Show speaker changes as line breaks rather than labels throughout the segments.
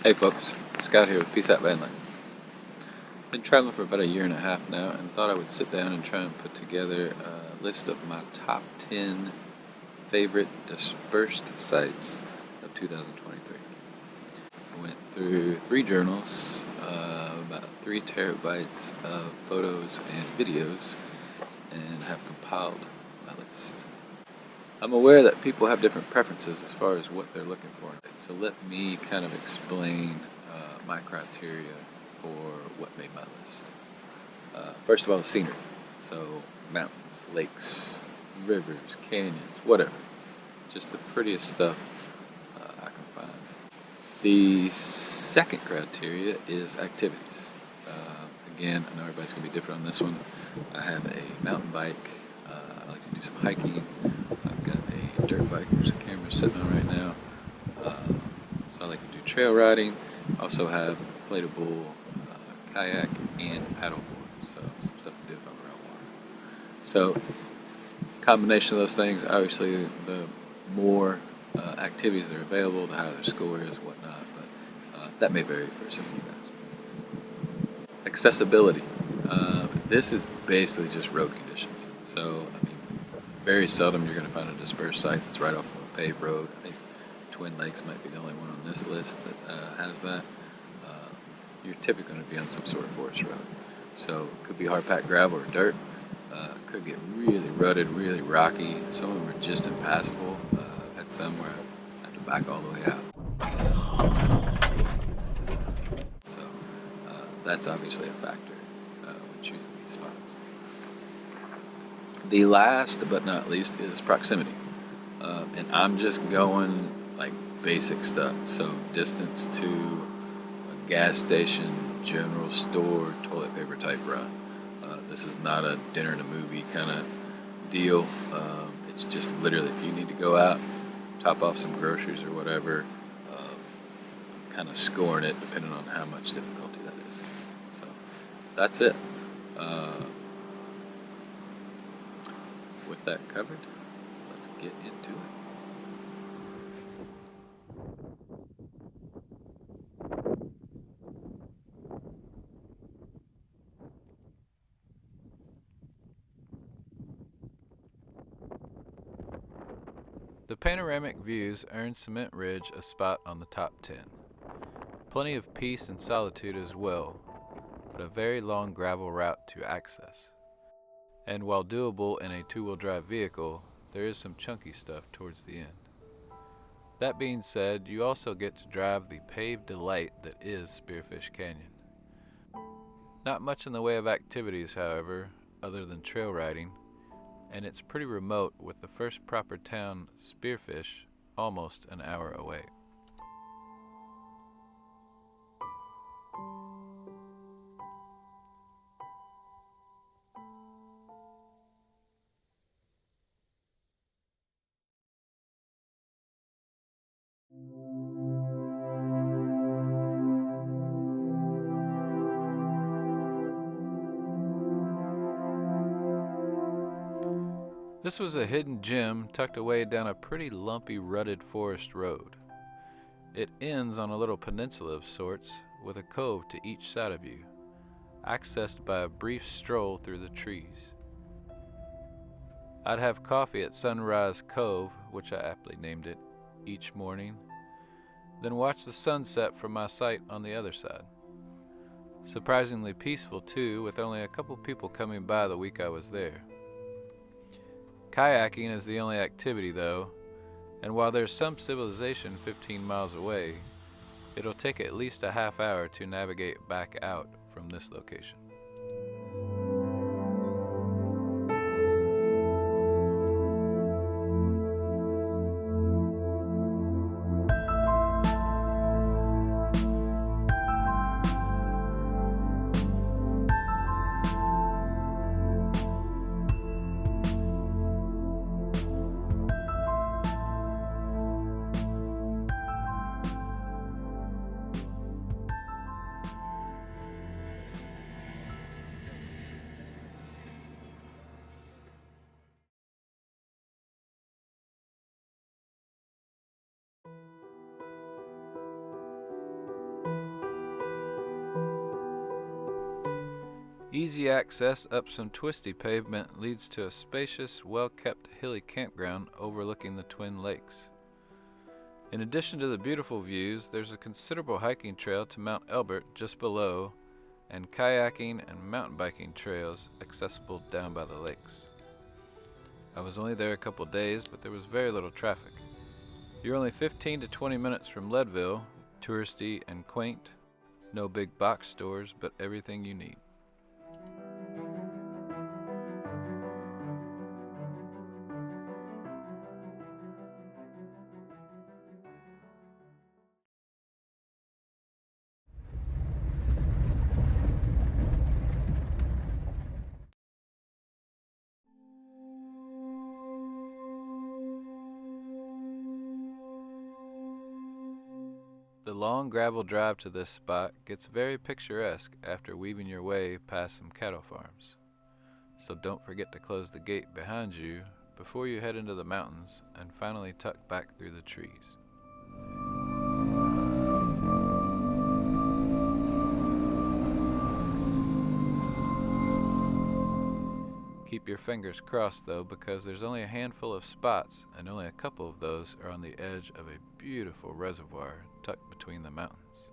Hey folks, Scott here with Peace Out Vanlife. Been traveling for about a year and a half now and thought I would sit down and try and put together a list of my top 10 favorite dispersed sites of 2023. I went through 3 journals, about 3 terabytes of photos and videos, and have compiled my list. I'm aware that people have different preferences as far as what they're looking for, so let me kind of explain my criteria for what made my list. First of all, the scenery. So mountains, lakes, rivers, canyons, whatever. Just the prettiest stuff I can find. The second criteria is activities. Again, I know everybody's going to be different on this one. I have a mountain bike. I like to do some hiking. I've got a dirt bike, which the camera's sitting on right now. So I like to do trail riding. I also have an inflatable kayak and paddleboard, so some stuff to do if I'm around water. So, combination of those things, obviously the more activities that are available, the higher their score is, whatnot, but that may vary for some of you guys. Accessibility. This is basically just road conditions. So, I mean, very seldom you're going to find a dispersed site that's right off of a paved road. I think Twin Lakes might be the only one on this list that has that. You're typically going to be on some sort of forest road. So it could be hard-packed gravel or dirt. Could get really rutted, really rocky. Some of them are just impassable. I've had some where I have to back all the way out. So that's obviously a factor when choosing these spots. The last but not least is proximity. And I'm just going like basic stuff. So distance to a gas station, general store, toilet paper type run. This is not a dinner and a movie kind of deal. It's just literally if you need to go out, top off some groceries or whatever, kind of scoring it depending on how much difficulty that is. So that's it. With that covered, let's get into it.
The panoramic views earned Cement Ridge a spot on the top 10. Plenty of peace and solitude as well, but a very long gravel route to access. And while doable in a 2-wheel drive vehicle, there is some chunky stuff towards the end. That being said, you also get to drive the paved delight that is Spearfish Canyon. Not much in the way of activities, however, other than trail riding, and it's pretty remote with the first proper town, Spearfish, almost an hour away. This was a hidden gem tucked away down a pretty lumpy, rutted forest road. It ends on a little peninsula of sorts, with a cove to each side of you, accessed by a brief stroll through the trees. I'd have coffee at Sunrise Cove, which I aptly named it, each morning, then watch the sunset from my site on the other side. Surprisingly peaceful too, with only a couple people coming by the week I was there. Kayaking is the only activity though, and while there's some civilization 15 miles away, it'll take at least a half hour to navigate back out from this location. Easy access up some twisty pavement leads to a spacious, well-kept hilly campground overlooking the Twin Lakes. In addition to the beautiful views, there's a considerable hiking trail to Mount Elbert just below, and kayaking and mountain biking trails accessible down by the lakes. I was only there a couple days, but there was very little traffic. You're only 15 to 20 minutes from Leadville, touristy and quaint. No big box stores, but everything you need. The long gravel drive to this spot gets very picturesque after weaving your way past some cattle farms. So don't forget to close the gate behind you before you head into the mountains and finally tuck back through the trees. Keep your fingers crossed though, because there's only a handful of spots and only a couple of those are on the edge of a beautiful reservoir tucked between the mountains.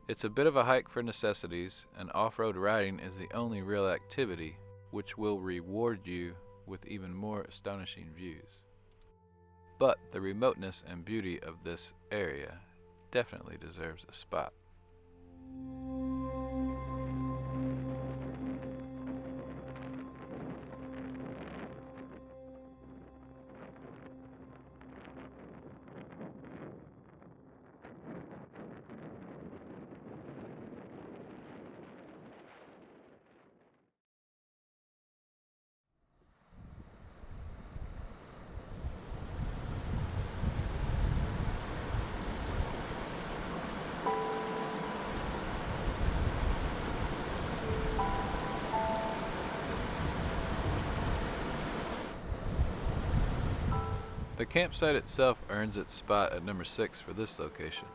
It's a bit of a hike for necessities, and off-road riding is the only real activity which will reward you with even more astonishing views. But the remoteness and beauty of this area definitely deserves a spot. The campsite itself earns its spot at number 6 for this location.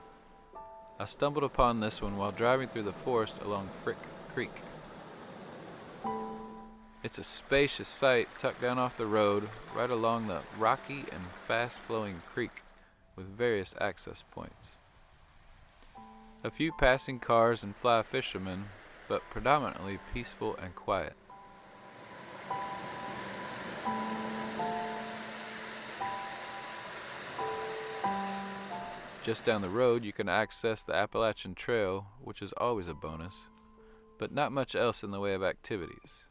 I stumbled upon this one while driving through the forest along Frick Creek. It's a spacious site tucked down off the road right along the rocky and fast-flowing creek with various access points. A few passing cars and fly fishermen, but predominantly peaceful and quiet. Just down the road you can access the Appalachian Trail, which is always a bonus, but not much else in the way of activities.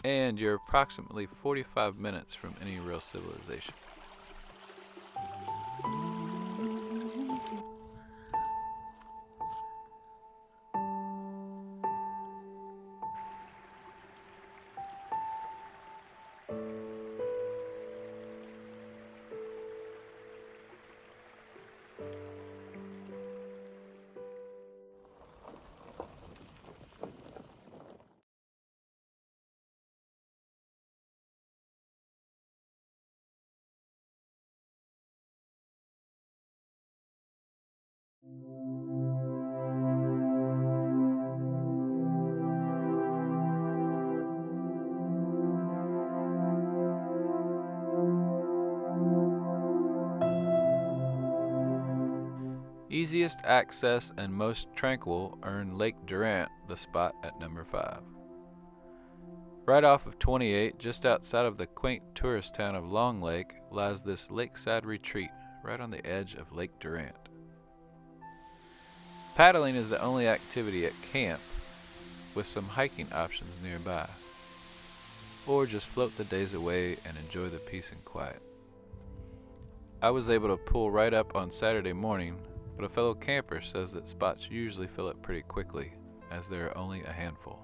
And you're approximately 45 minutes from any real civilization. Easiest access and most tranquil earn Lake Durant the spot at number 5. Right off of 28, just outside of the quaint tourist town of Long Lake, lies this lakeside retreat right on the edge of Lake Durant. Paddling is the only activity at camp, with some hiking options nearby. Or just float the days away and enjoy the peace and quiet. I was able to pull right up on Saturday morning, but a fellow camper says that spots usually fill up pretty quickly, as there are only a handful.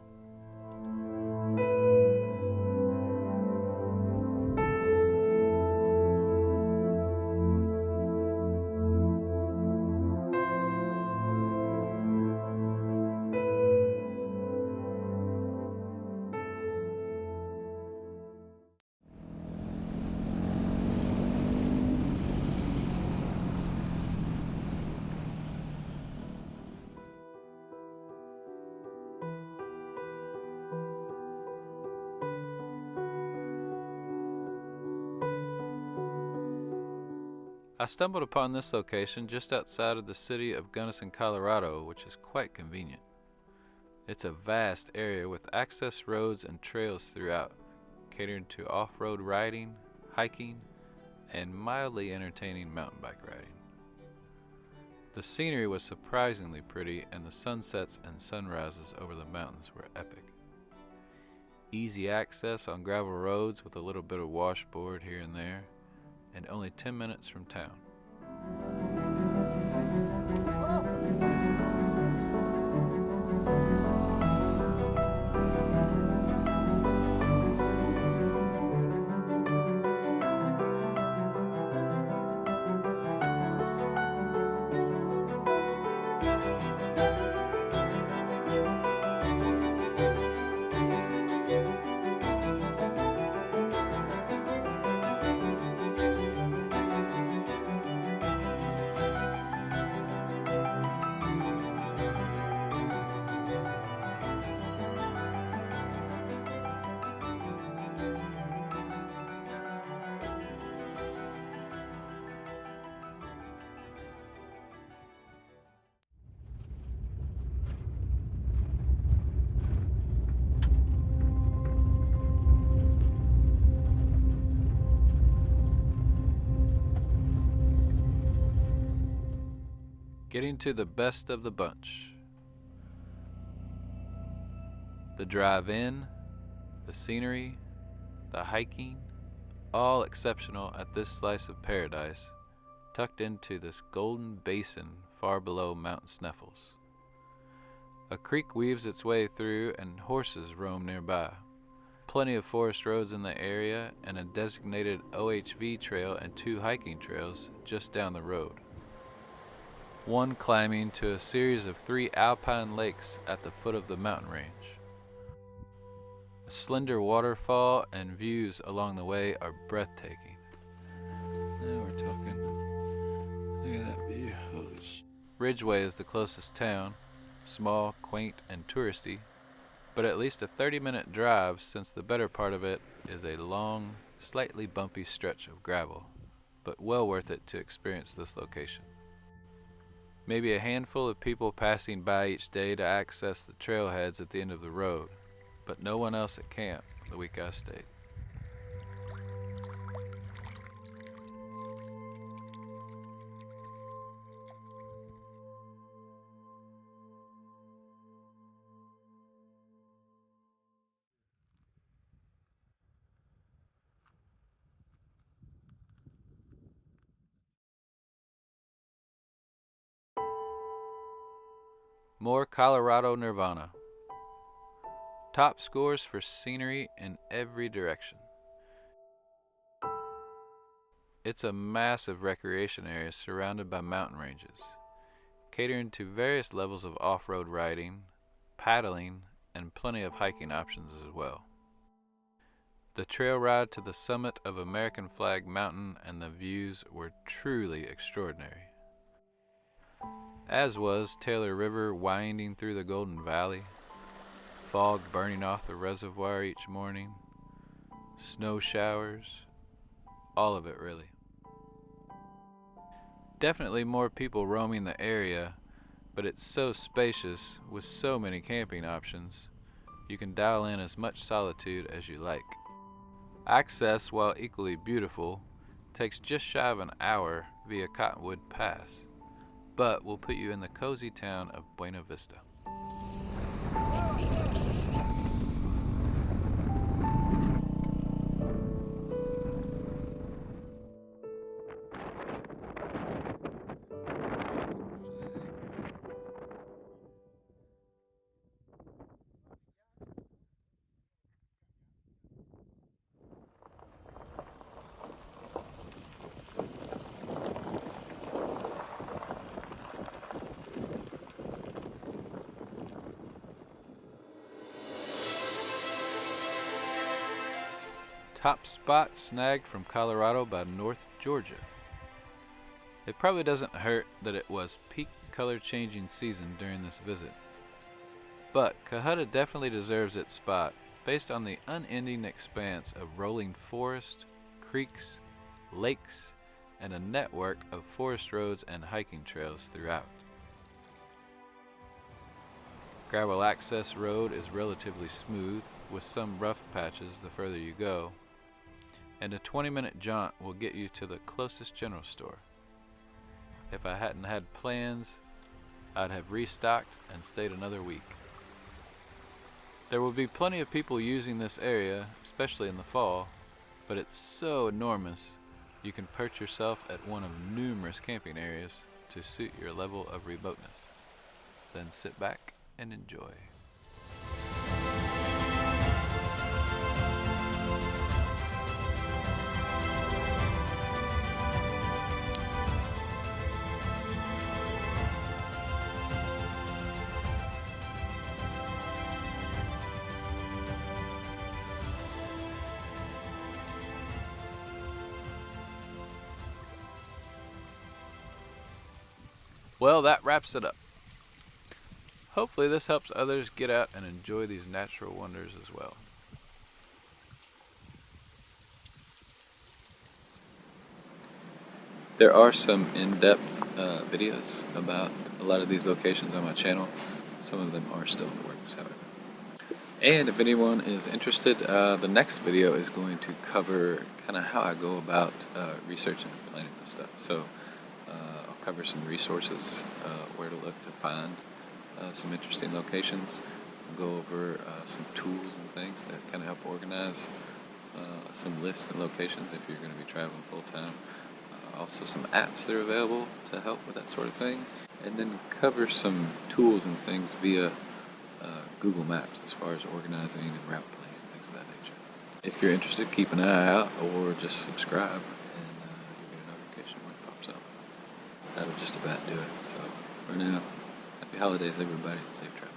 I stumbled upon this location just outside of the city of Gunnison, Colorado, which is quite convenient. It's a vast area with access roads and trails throughout, catering to off-road riding, hiking, and mildly entertaining mountain bike riding. The scenery was surprisingly pretty, and the sunsets and sunrises over the mountains were epic. Easy access on gravel roads with a little bit of washboard here and there, and only 10 minutes from town. Getting to the best of the bunch. The drive in, the scenery, the hiking, all exceptional at this slice of paradise, tucked into this golden basin far below Mount Sneffels. A creek weaves its way through and horses roam nearby. Plenty of forest roads in the area and a designated OHV trail and 2 hiking trails just down the road. One climbing to a series of 3 alpine lakes at the foot of the mountain range. A slender waterfall and views along the way are breathtaking. Now we're talking. Look at that view. Holy sh! Ridgeway is the closest town, small, quaint, and touristy, but at least a 30-minute drive since the better part of it is a long, slightly bumpy stretch of gravel, but well worth it to experience this location. Maybe a handful of people passing by each day to access the trailheads at the end of the road, but no one else at camp the week I stayed. More Colorado Nirvana. Top scores for scenery in every direction. It's a massive recreation area surrounded by mountain ranges, catering to various levels of off-road riding, paddling, and plenty of hiking options as well. The trail ride to the summit of American Flag Mountain and the views were truly extraordinary, as was Taylor River winding through the Golden Valley, fog burning off the reservoir each morning, snow showers, all of it really. Definitely more people roaming the area, but it's so spacious with so many camping options, you can dial in as much solitude as you like. Access, while equally beautiful, takes just shy of an hour via Cottonwood Pass, but will put you in the cozy town of Buena Vista. Top spot snagged from Colorado by North Georgia. It probably doesn't hurt that it was peak color changing season during this visit. But Cohutta definitely deserves its spot based on the unending expanse of rolling forest, creeks, lakes, and a network of forest roads and hiking trails throughout. Gravel access road is relatively smooth, with some rough patches the further you go, and a 20-minute jaunt will get you to the closest general store. If I hadn't had plans, I'd have restocked and stayed another week. There will be plenty of people using this area, especially in the fall, but it's so enormous you can perch yourself at one of numerous camping areas to suit your level of remoteness. Then sit back and enjoy. Well, that wraps it up. Hopefully this helps others get out and enjoy these natural wonders as well.
There are some in-depth videos about a lot of these locations on my channel. Some of them are still in the works, however. And if anyone is interested, the next video is going to cover kind of how I go about researching and planning this stuff. So I'll cover some resources, where to look to find some interesting locations. I'll go over some tools and things that kind of help organize some lists and locations if you're going to be traveling full-time. Also some apps that are available to help with that sort of thing. And then cover some tools and things via Google Maps as far as organizing and route planning and things of that nature. If you're interested, keep an eye out or just subscribe and you'll get a notification when it pops up. That'll just about do it. So for now, happy holidays everybody, safe travel.